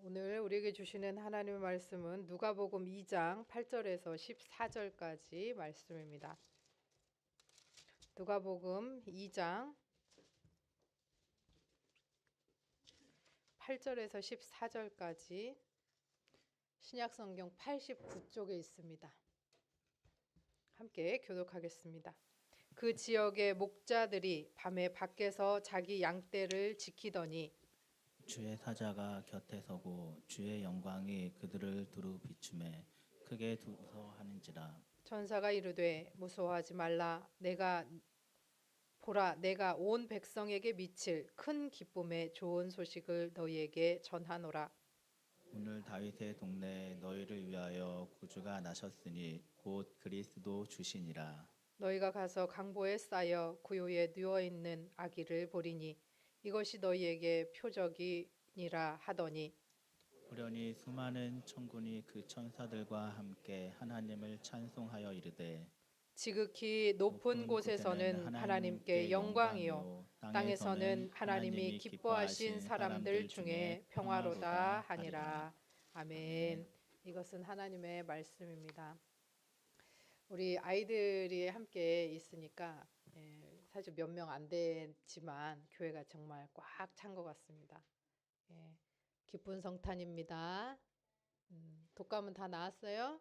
오늘 우리에게 주시는 하나님의 말씀은 누가복음 2장 8절에서 14절까지 말씀입니다. 누가복음 2장 8절에서 14절까지 신약성경 89쪽에 있습니다. 함께 교독하겠습니다. 그 지역의 목자들이 밤에 밖에서 자기 양떼를 지키더니 주의 사자가 곁에 서고 주의 영광이 그들을 두루 비추매 크게 두서하는지라. 전사가 이르되 무서워하지 말라. 내가 온 백성에게 미칠 큰 기쁨의 좋은 소식을 너희에게 전하노라. 오늘 다윗의 동네에 너희를 위하여 구주가 나셨으니 곧 그리스도 주시니라. 너희가 가서 강보에 쌓여 구요에 누워 있는 아기를 보리니 이것이 너희에게 표적이니라 하더니 후련히 수많은 천군이 그 천사들과 함께 하나님을 찬송하여 이르되 지극히 높은 곳에서는 하나님께 영광이요 땅에서는 하나님이 기뻐하신 사람들 중에 평화로다 하니라. 아멘. 이것은 하나님의 말씀입니다. 우리 아이들이 함께 있으니까 사실 몇 명 안 됐지만 교회가 정말 꽉 찬 것 같습니다. 기쁜 성탄입니다. 독감은 다 나았어요?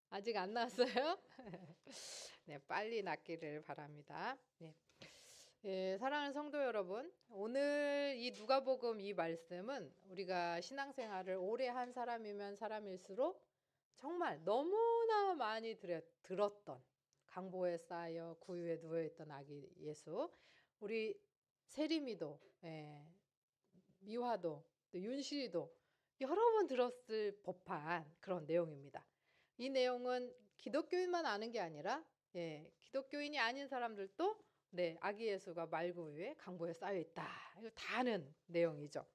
아직 안 나왔어요? 네, 빨리 낫기를 바랍니다. 네. 사랑하는 성도 여러분, 오늘 이 누가복음 이 말씀은 우리가 신앙생활을 오래 한 사람이면 사람일수록 정말 너무나 많이 들었던 강보에 쌓여 구유에 누워있던 아기 예수, 우리 세림이도 미화도 또 윤실이도 여러 번 들었을 법한 그런 내용입니다. 이 내용은 기독교인만 아는 게 아니라 기독교인이 아닌 사람들도 아기 예수가 말구 위에 강보에 쌓여 있다. 이거 다 아는 내용이죠.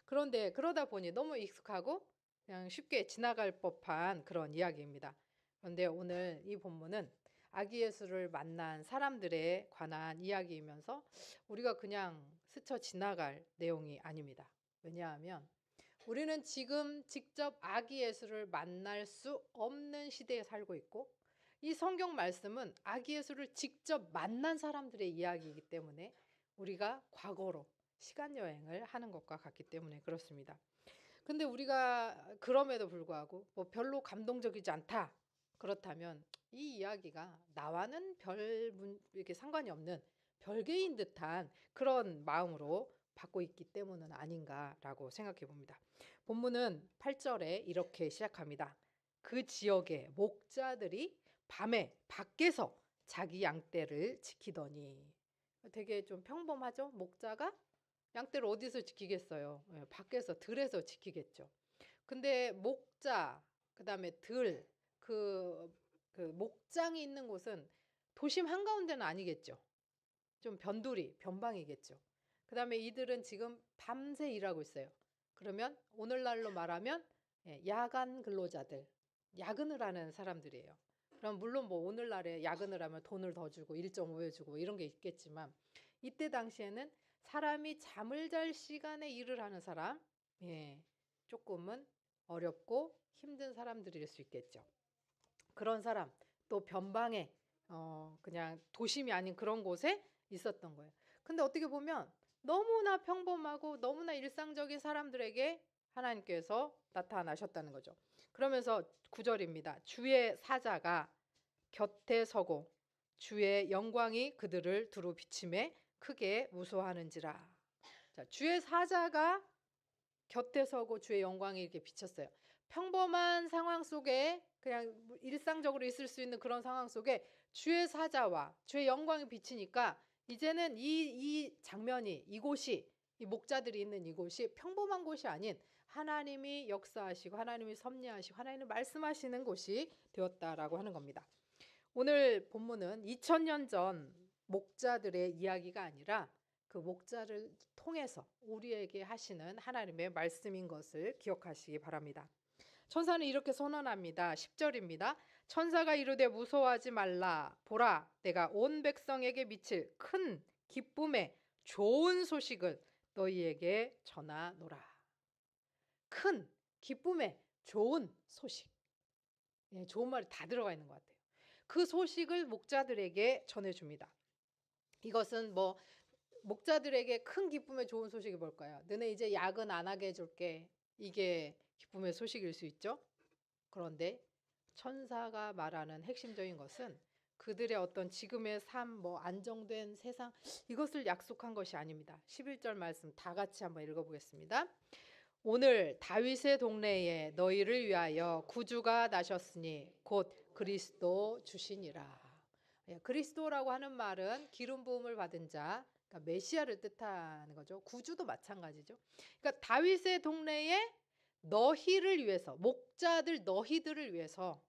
그런데 그러다 보니 너무 익숙하고 그냥 쉽게 지나갈 법한 그런 이야기입니다. 그런데 오늘 이 본문은 아기 예수를 만난 사람들에 관한 이야기이면서 우리가 그냥 스쳐 지나갈 내용이 아닙니다. 왜냐하면 우리는 지금 직접 아기 예수를 만날 수 없는 시대에 살고 있고 이 성경 말씀은 아기 예수를 직접 만난 사람들의 이야기이기 때문에 우리가 과거로 시간 여행을 하는 것과 같기 때문에 그렇습니다. 근데 우리가 그럼에도 불구하고 뭐 별로 감동적이지 않다. 그렇다면 이 이야기가 나와는 이렇게 상관이 없는 별개인 듯한 그런 마음으로 받고 있기 때문은 아닌가라고 생각해 봅니다. 본문은 8절에 이렇게 시작합니다. 그 지역의 목자들이 밤에 밖에서 자기 양떼를 지키더니. 되게 좀 평범하죠? 목자가 양떼를 어디서 지키겠어요? 밖에서 들에서 지키겠죠. 근데 목자, 그다음에 그 목장이 있는 곳은 도심 한가운데는 아니겠죠. 좀 변방이겠죠. 그다음에 이들은 지금 밤새 일하고 있어요. 그러면 오늘날로 말하면 야간 근로자들, 야근을 하는 사람들이에요. 그럼 물론 뭐 오늘날에 야근을 하면 돈을 더 주고 1.5배 주고 이런 게 있겠지만 이때 당시에는 사람이 잠을 잘 시간에 일을 하는 사람, 조금은 어렵고 힘든 사람들일 수 있겠죠. 그런 사람, 또 변방에 그냥 도심이 아닌 그런 곳에 있었던 거예요. 근데 어떻게 보면 너무나 평범하고 너무나 일상적인 사람들에게 하나님께서 나타나셨다는 거죠. 그러면서 9절입니다. 주의 사자가 곁에 서고 주의 영광이 그들을 두루 비침에 크게 무서워하는지라. 자, 주의 사자가 곁에 서고 주의 영광이 이렇게 비쳤어요. 평범한 상황 속에 그냥 일상적으로 있을 수 있는 그런 상황 속에 주의 사자와 주의 영광이 비치니까 이제는 이 장면이 이곳이 이 목자들이 있는 이곳이 평범한 곳이 아닌 하나님이 역사하시고 하나님이 섭리하시고 하나님이 말씀하시는 곳이 되었다라고 하는 겁니다. 오늘 본문은 2000년 전 목자들의 이야기가 아니라 그 목자를 통해서 우리에게 하시는 하나님의 말씀인 것을 기억하시기 바랍니다. 천사는 이렇게 선언합니다. 10절입니다. 천사가 이르되 무서워하지 말라. 보라, 내가 온 백성에게 미칠 큰 기쁨의 좋은 소식을 너희에게 전하노라. 큰 기쁨의 좋은 소식. 예, 좋은 말이 다 들어가 있는 것 같아요. 그 소식을 목자들에게 전해줍니다. 이것은 뭐 목자들에게 큰 기쁨의 좋은 소식이 뭘까요? 너네 이제 야근 안 하게 해줄게. 이게 기쁨의 소식일 수 있죠. 그런데 천사가 말하는 핵심적인 것은 그들의 어떤 지금의 삶, 뭐 안정된 세상, 이것을 약속한 것이 아닙니다. 11절 말씀 다 같이 한번 읽어보겠습니다. 오늘 다윗의 동네에 너희를 위하여 구주가 나셨으니 곧 그리스도 주시니라. 예, 그리스도라고 하는 말은 기름 부음을 받은 자, 그러니까 메시아를 뜻하는 거죠. 구주도 마찬가지죠. 그러니까 다윗의 동네에 너희를 위해서, 목자들 너희들을 위해서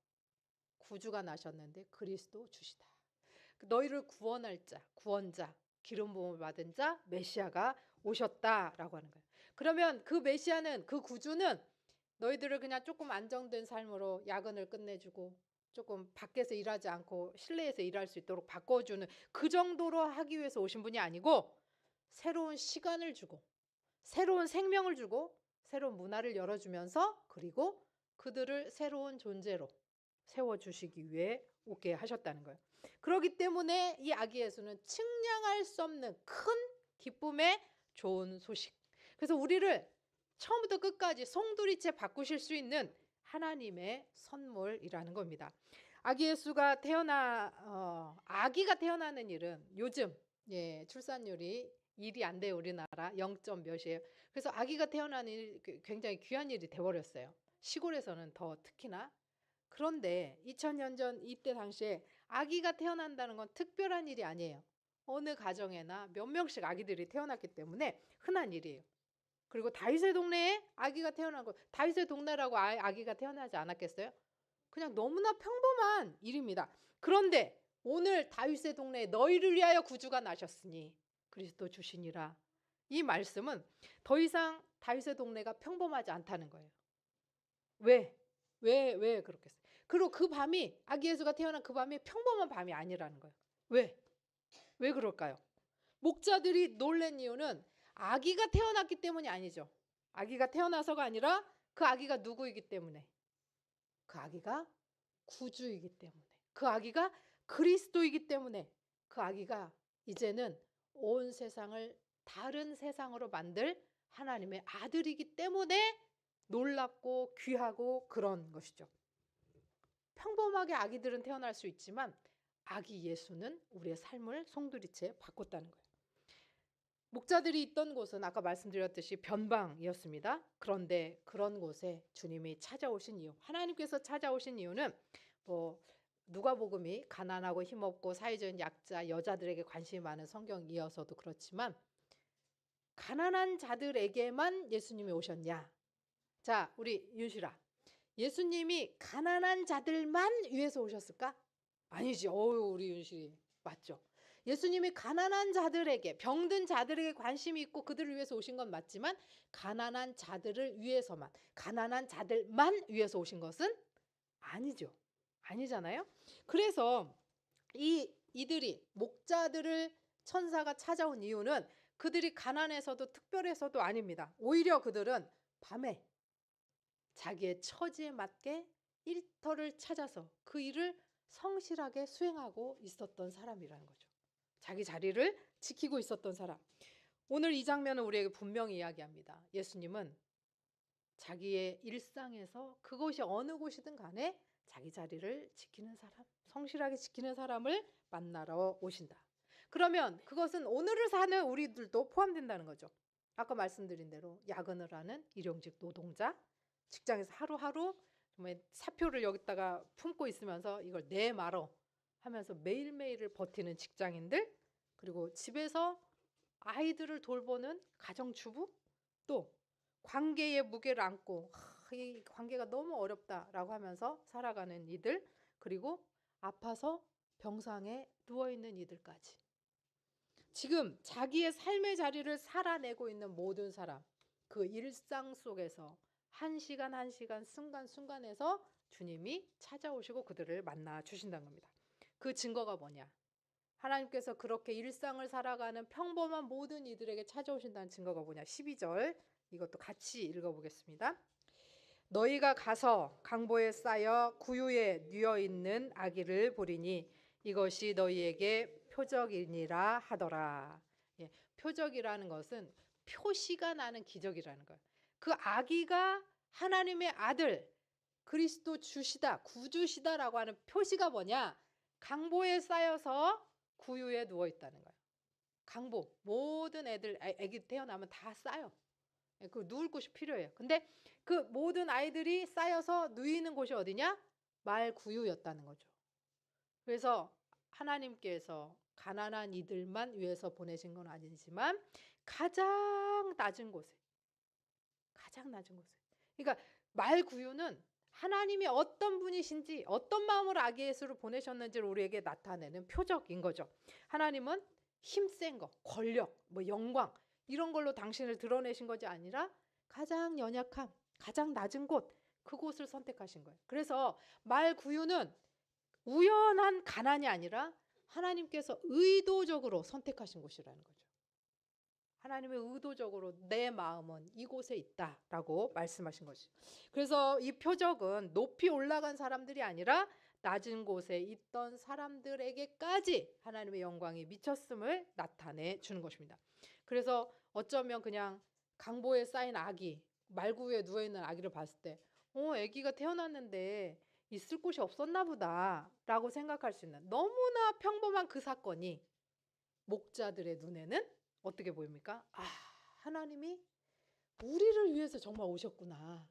구주가 나셨는데 그리스도 주시다. 너희를 구원할 자, 구원자, 기름 부음을 받은 자, 메시아가 오셨다라고 하는 거예요. 그러면 그 메시아는, 그 구주는 너희들을 그냥 조금 안정된 삶으로 야근을 끝내주고 조금 밖에서 일하지 않고 실내에서 일할 수 있도록 바꿔주는 그 정도로 하기 위해서 오신 분이 아니고 새로운 시간을 주고 새로운 생명을 주고 새로운 문화를 열어주면서 그리고 그들을 새로운 존재로 세워주시기 위해 오게 하셨다는 거예요. 그렇기 때문에 이 아기 예수는 측량할 수 없는 큰 기쁨의 좋은 소식. 그래서 우리를 처음부터 끝까지 송두리째 바꾸실 수 있는 하나님의 선물이라는 겁니다. 아기 예수가 아기가 태어나는 일은 요즘 출산율이 1이 안 돼요. 우리나라 0. 몇이에요. 그래서 아기가 태어나는 일이 굉장히 귀한 일이 돼버렸어요. 시골에서는 더 특히나. 그런데 2000년 전 이때 당시에 아기가 태어난다는 건 특별한 일이 아니에요. 어느 가정에나 몇 명씩 아기들이 태어났기 때문에 흔한 일이에요. 그리고 다윗의 동네에 아기가 태어난 거, 다윗의 동네라고 아기가 태어나지 않았겠어요? 그냥 너무나 평범한 일입니다. 그런데 오늘 다윗의 동네에 너희를 위하여 구주가 나셨으니 그리스도 주시니라. 이 말씀은 더 이상 다윗의 동네가 평범하지 않다는 거예요. 왜 그렇겠어요? 그리고 그 밤이, 아기 예수가 태어난 그 밤이 평범한 밤이 아니라는 거예요. 왜 그럴까요? 목자들이 놀란 이유는 아기가 태어났기 때문이 아니죠. 아기가 태어나서가 아니라 그 아기가 누구이기 때문에, 그 아기가 구주이기 때문에, 그 아기가 그리스도이기 때문에, 그 아기가 이제는 온 세상을 다른 세상으로 만들 하나님의 아들이기 때문에 놀랍고 귀하고 그런 것이죠. 평범하게 아기들은 태어날 수 있지만 아기 예수는 우리의 삶을 송두리째 바꿨다는 거예요. 목자들이 있던 곳은 아까 말씀드렸듯이 변방이었습니다. 그런데 그런 곳에 주님이 찾아오신 이유, 하나님께서 찾아오신 이유는 뭐 누가복음이 가난하고 힘없고 사회적인 약자, 여자들에게 관심이 많은 성경이어서도 그렇지만 가난한 자들에게만 예수님이 오셨냐? 자, 우리 윤실아, 예수님이 가난한 자들만 위해서 오셨을까? 아니지. 우리 윤실이 맞죠? 예수님이 가난한 자들에게, 병든 자들에게 관심이 있고 그들을 위해서 오신 건 맞지만 가난한 자들을 위해서만, 가난한 자들만 위해서 오신 것은 아니죠. 아니잖아요. 그래서 이들이 목자들을 천사가 찾아온 이유는 그들이 가난해서도 특별해서도 아닙니다. 오히려 그들은 밤에 자기의 처지에 맞게 일터를 찾아서 그 일을 성실하게 수행하고 있었던 사람이라는 거죠. 자기 자리를 지키고 있었던 사람. 오늘 이 장면은 우리에게 분명히 이야기합니다. 예수님은 자기의 일상에서 그곳이 어느 곳이든 간에 자기 자리를 지키는 사람, 성실하게 지키는 사람을 만나러 오신다. 그러면 그것은 오늘을 사는 우리들도 포함된다는 거죠. 아까 말씀드린 대로 야근을 하는 일용직 노동자, 직장에서 하루하루 정말 사표를 여기다가 품고 있으면서 이걸 내말어 하면서 매일매일을 버티는 직장인들, 그리고 집에서 아이들을 돌보는 가정주부, 또 관계의 무게를 안고 이 관계가 너무 어렵다라고 하면서 살아가는 이들, 그리고 아파서 병상에 누워있는 이들까지. 지금 자기의 삶의 자리를 살아내고 있는 모든 사람, 그 일상 속에서 한 시간 한 시간 순간순간에서 주님이 찾아오시고 그들을 만나 주신다는 겁니다. 그 증거가 뭐냐? 하나님께서 그렇게 일상을 살아가는 평범한 모든 이들에게 찾아오신다는 증거가 뭐냐? 12절 이것도 같이 읽어보겠습니다. 너희가 가서 강보에 쌓여 구유에 뉘어 있는 아기를 보리니 이것이 너희에게 표적이니라 하더라. 예, 표적이라는 것은 표시가 나는 기적이라는 거예요. 그 아기가 하나님의 아들 그리스도 주시다 구주시다라고 하는 표시가 뭐냐? 강보에 쌓여서 구유에 누워 있다는 거예요. 강보 모든 애기 태어나면 다 쌓여. 그 누울 곳이 필요해요. 근데 그 모든 아이들이 쌓여서 누이는 곳이 어디냐? 말구유였다는 거죠. 그래서 하나님께서 가난한 이들만 위해서 보내신 건 아니지만 가장 낮은 곳에 그러니까 말구유는 하나님이 어떤 분이신지 어떤 마음으로 아기 예수를 보내셨는지를 우리에게 나타내는 표적인 거죠. 하나님은 힘센 거, 권력, 영광 이런 걸로 당신을 드러내신 것이 아니라 가장 연약함, 가장 낮은 곳, 그곳을 선택하신 거예요. 그래서 말구유는 우연한 가난이 아니라 하나님께서 의도적으로 선택하신 곳이라는 거죠. 하나님의 의도적으로 내 마음은 이곳에 있다라고 말씀하신 것이죠. 그래서 이 표적은 높이 올라간 사람들이 아니라 낮은 곳에 있던 사람들에게까지 하나님의 영광이 미쳤음을 나타내 주는 것입니다. 그래서 어쩌면 그냥 강보에 쌓인 아기, 말구유에 누워있는 아기를 봤을 때 아기가 태어났는데 있을 곳이 없었나 보다 라고 생각할 수 있는 너무나 평범한 그 사건이 목자들의 눈에는 어떻게 보입니까? 하나님이 우리를 위해서 정말 오셨구나.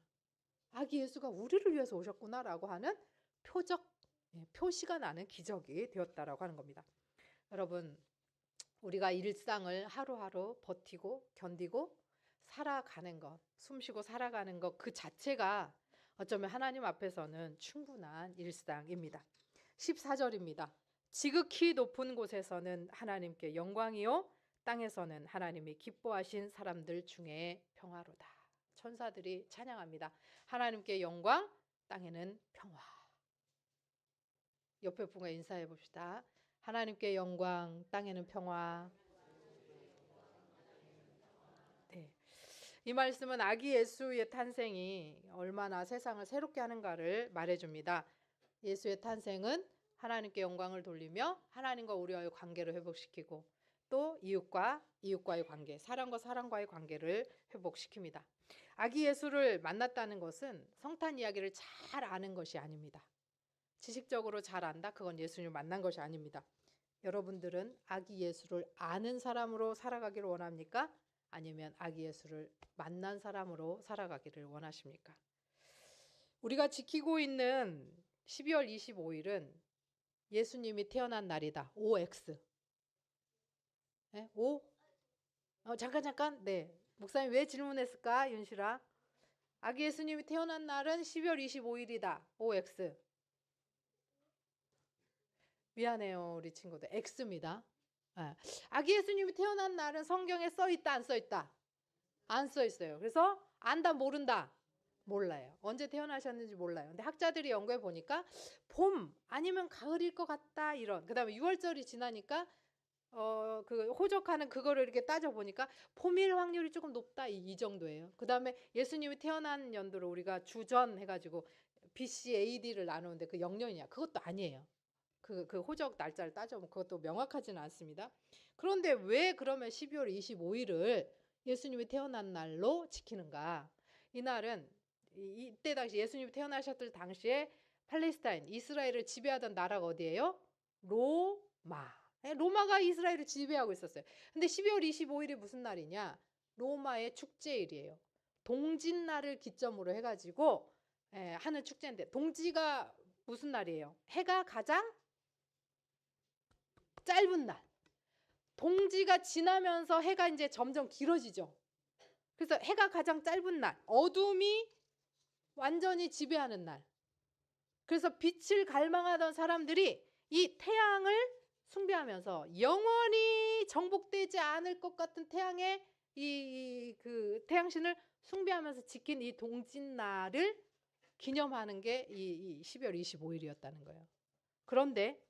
아기 예수가 우리를 위해서 오셨구나 라고 하는 표시가 나는 기적이 되었다라고 하는 겁니다. 여러분, 우리가 일상을 하루하루 버티고 견디고 살아가는 것, 숨쉬고 살아가는 것 그 자체가 어쩌면 하나님 앞에서는 충분한 일상입니다. 14절입니다. 지극히 높은 곳에서는 하나님께 영광이요 땅에서는 하나님이 기뻐하신 사람들 중에 평화로다. 천사들이 찬양합니다. 하나님께 영광, 땅에는 평화. 옆에 분과 인사해 봅시다. 하나님께 영광, 땅에는 평화. 네. 이 말씀은 아기 예수의 탄생이 얼마나 세상을 새롭게 하는가를 말해줍니다. 예수의 탄생은 하나님께 영광을 돌리며 하나님과 우리와의 관계를 회복시키고 또 이웃과의 관계, 사람과 사람과의 관계를 회복시킵니다. 아기 예수를 만났다는 것은 성탄 이야기를 잘 아는 것이 아닙니다. 지식적으로 잘 안다? 그건 예수님을 만난 것이 아닙니다. 여러분들은 아기 예수를 아는 사람으로 살아가기를 원합니까? 아니면 아기 예수를 만난 사람으로 살아가기를 원하십니까? 우리가 지키고 있는 12월 25일은 예수님이 태어난 날이다. OX. 네? O? 잠깐. 네. 목사님 왜 질문했을까? 윤실아. 아기 예수님이 태어난 날은 12월 25일이다. OX. 미안해요, 우리 친구들. X입니다. 아기 예수님이 태어난 날은 성경에 써있다, 안 써있다? 안 써있어요. 그래서 안다, 모른다? 몰라요. 언제 태어나셨는지 몰라요. 근데 학자들이 연구해 보니까 봄 아니면 가을일 것 같다 이런. 그다음에 6월절이 지나니까 그 호적하는 그거를 이렇게 따져 보니까 봄일 확률이 조금 높다 이 정도예요. 그다음에 예수님이 태어난 연도를 우리가 주전 해가지고 BC AD를 나누는데 그 영년이냐? 그것도 아니에요. 그 호적 날짜를 따져보면 그것도 명확하지는 않습니다. 그런데 왜 그러면 12월 25일을 예수님이 태어난 날로 지키는가? 이날은 이때 당시 예수님이 태어나셨을 당시에 팔레스타인, 이스라엘을 지배하던 나라가 어디예요? 로마. 로마가 이스라엘을 지배하고 있었어요. 근데 12월 25일이 무슨 날이냐? 로마의 축제일이에요. 동짓날을 기점으로 해가지고 하는 축제인데 동지가 무슨 날이에요? 해가 가장 짧은 날. 동지가 지나면서 해가 이제 점점 길어지죠. 그래서 해가 가장 짧은 날, 어둠이 완전히 지배하는 날. 그래서 빛을 갈망하던 사람들이 이 태양을 숭배하면서 영원히 정복되지 않을 것 같은 태양의 그 태양신을 숭배하면서 지킨 이 동짓날을 기념하는 게 이 12월 25일이었다는 거예요. 그런데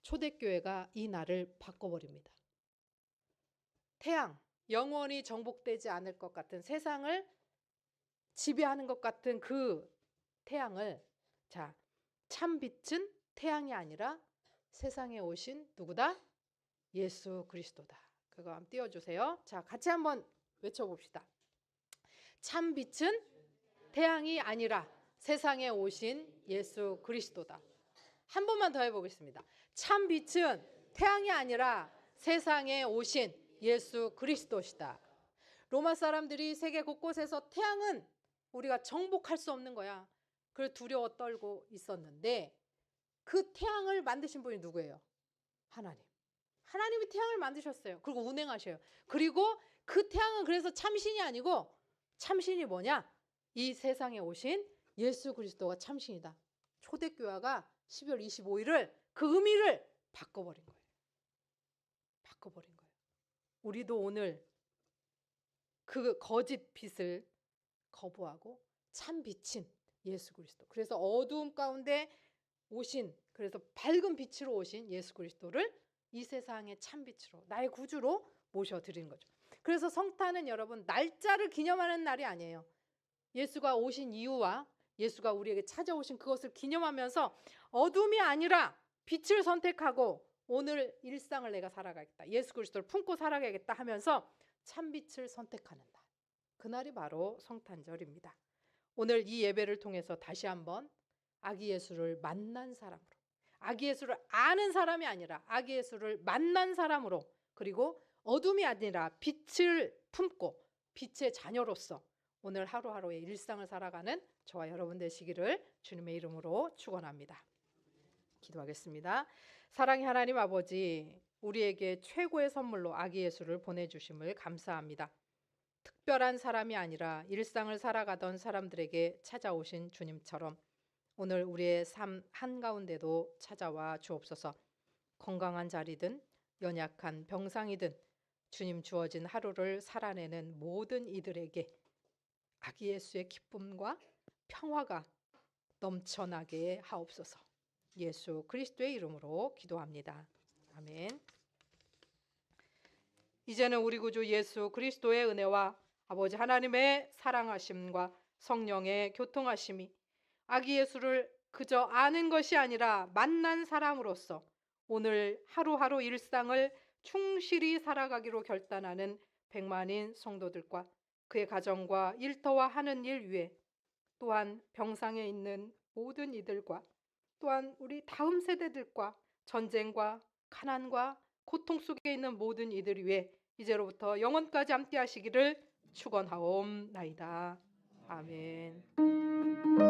초대교회가 이 날을 바꿔버립니다. 태양, 영원히 정복되지 않을 것 같은, 세상을 지배하는 것 같은 그 태양을, 자, 참 빛은 태양이 아니라 세상에 오신 누구다? 예수 그리스도다. 그거 한번 띄워주세요. 자, 같이 한번 외쳐봅시다. 참 빛은 태양이 아니라 세상에 오신 예수 그리스도다. 한 번만 더 해보겠습니다. 참 빛은 태양이 아니라 세상에 오신 예수 그리스도시다. 로마 사람들이 세계 곳곳에서 태양은 우리가 정복할 수 없는 거야. 그걸 두려워 떨고 있었는데 그 태양을 만드신 분이 누구예요? 하나님. 하나님이 태양을 만드셨어요. 그리고 운행하셔요. 그리고 그 태양은 그래서 참신이 아니고, 참신이 뭐냐? 이 세상에 오신 예수 그리스도가 참신이다. 초대교회가 12월 25일을 그 의미를 바꿔버린 거예요. 바꿔버린 거예요. 우리도 오늘 그 거짓 빛을 거부하고 참 빛인 예수 그리스도, 그래서 어두움 가운데 오신, 그래서 밝은 빛으로 오신 예수 그리스도를 이 세상의 참 빛으로, 나의 구주로 모셔드리는 거죠. 그래서 성탄은 여러분 날짜를 기념하는 날이 아니에요. 예수가 오신 이유와 예수가 우리에게 찾아오신 그것을 기념하면서 어둠이 아니라 빛을 선택하고 오늘 일상을 내가 살아가겠다, 예수 그리스도를 품고 살아가겠다 하면서 참빛을 선택하는 날, 그날이 바로 성탄절입니다. 오늘 이 예배를 통해서 다시 한번 아기 예수를 만난 사람으로, 아기 예수를 아는 사람이 아니라 아기 예수를 만난 사람으로, 그리고 어둠이 아니라 빛을 품고 빛의 자녀로서 오늘 하루하루의 일상을 살아가는 저와 여러분 되시기를 주님의 이름으로 축원합니다. 기도하겠습니다. 사랑의 하나님 아버지, 우리에게 최고의 선물로 아기 예수를 보내주심을 감사합니다. 특별한 사람이 아니라 일상을 살아가던 사람들에게 찾아오신 주님처럼 오늘 우리의 삶 한가운데도 찾아와 주옵소서. 건강한 자리든 연약한 병상이든 주님 주어진 하루를 살아내는 모든 이들에게 아기 예수의 기쁨과 평화가 넘쳐나게 하옵소서. 예수 그리스도의 이름으로 기도합니다. 아멘. 이제는 우리 구주 예수 그리스도의 은혜와 아버지 하나님의 사랑하심과 성령의 교통하심이 아기 예수를 그저 아는 것이 아니라 만난 사람으로서 오늘 하루하루 일상을 충실히 살아가기로 결단하는 백만인 성도들과 그의 가정과 일터와 하는 일 위에, 또한 병상에 있는 모든 이들과 또한 우리 다음 세대들과 전쟁과 가난과 고통 속에 있는 모든 이들 위에 이제로부터 영원까지 함께 하시기를 축원하옵나이다. 아멘.